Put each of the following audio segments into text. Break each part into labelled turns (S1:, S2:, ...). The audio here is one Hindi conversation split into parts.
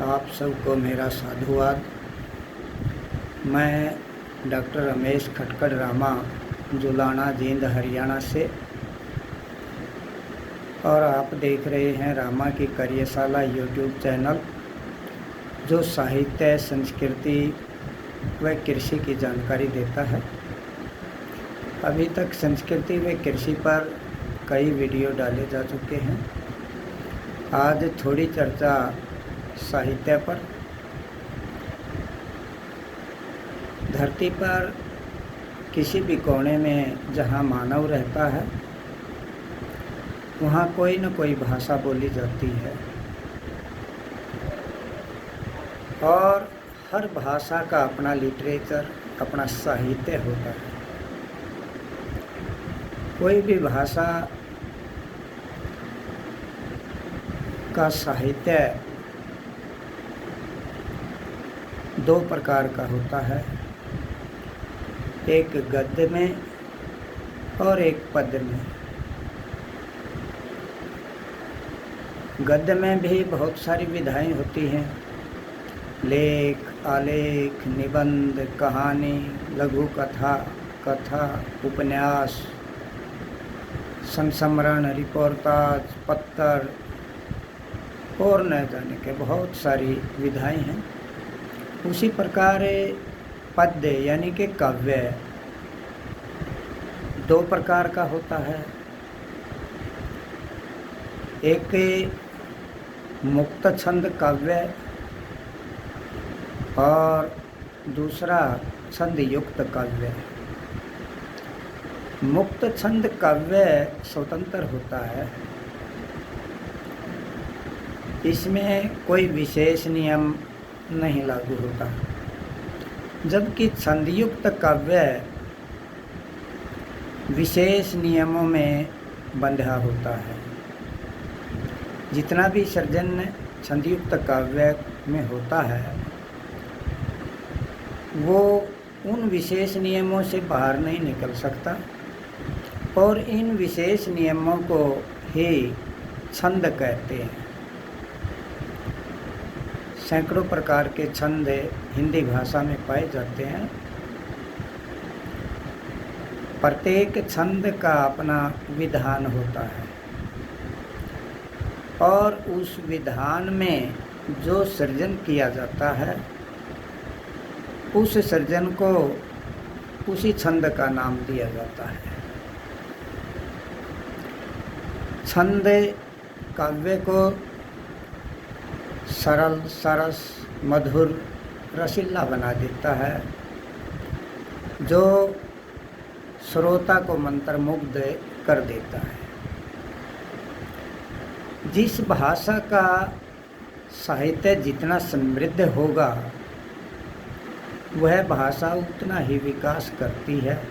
S1: आप सबको मेरा साधुवाद। मैं डॉक्टर रमेश खटकड़ रामा, जुलाना जींद हरियाणा से, और आप देख रहे हैं रामा की कार्यशाला यूट्यूब चैनल, जो साहित्य, संस्कृति व कृषि की जानकारी देता है। अभी तक संस्कृति व कृषि पर कई वीडियो डाले जा चुके हैं। आज थोड़ी चर्चा साहित्य पर। धरती पर किसी भी कोने में जहाँ मानव रहता है, वहाँ कोई न कोई भाषा बोली जाती है, और हर भाषा का अपना लिटरेचर, अपना साहित्य होता है। कोई भी भाषा का साहित्य दो प्रकार का होता है, एक गद्य में और एक पद्य में। गद्य में भी बहुत सारी विधाएं होती हैं, लेख, आलेख, निबंध, कहानी, लघु कथा, कथा, उपन्यास, संस्मरण, रिपोर्टाज, पत्र और न जाने के बहुत सारी विधाएं हैं। उसी प्रकार पद्य यानी कि काव्य दो प्रकार का होता है। एक मुक्त छंद काव्य और दूसरा छंद युक्त काव्य। मुक्त छंद काव्य स्वतंत्र होता है, इसमें कोई विशेष नियम नहीं लागू होता, जबकि छंदयुक्त काव्य विशेष नियमों में बंधा होता है। जितना भी सृजन छंदयुक्त काव्य में होता है, वो उन विशेष नियमों से बाहर नहीं निकल सकता, और इन विशेष नियमों को ही छंद कहते हैं। सैकड़ों प्रकार के छंद हिंदी भाषा में पाए जाते हैं। प्रत्येक छंद का अपना विधान होता है, और उस विधान में जो सृजन किया जाता है, उस सृजन को उसी छंद का नाम दिया जाता है। छंद काव्य को सरल, सरस, मधुर, रसीला बना देता है, जो श्रोता को मंत्रमुग्ध कर देता है। जिस भाषा का साहित्य जितना समृद्ध होगा, वह भाषा उतना ही विकास करती है,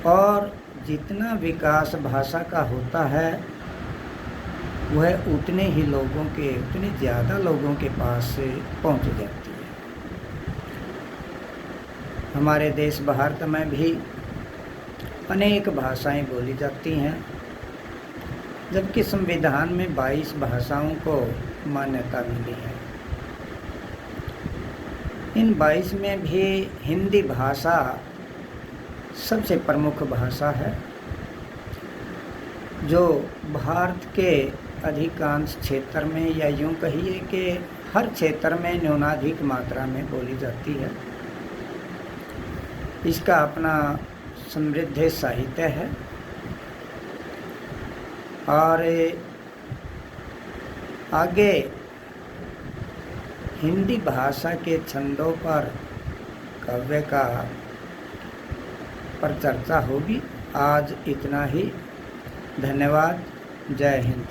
S1: और जितना विकास भाषा का होता है, वह उतने ही लोगों के, उतने ज़्यादा लोगों के पास से पहुंच जाती है। हमारे देश भारत में भी अनेक भाषाएं बोली जाती हैं, जबकि संविधान में 22 भाषाओं को मान्यता मिली है। इन 22 में भी हिंदी भाषा सबसे प्रमुख भाषा है, जो भारत के अधिकांश क्षेत्र में, या यूँ कहिए कि हर क्षेत्र में न्यूनाधिक मात्रा में बोली जाती है। इसका अपना समृद्ध साहित्य है, और आगे हिंदी भाषा के छंदों पर, काव्य का पर चर्चा होगी। आज इतना ही। धन्यवाद। जय हिंद।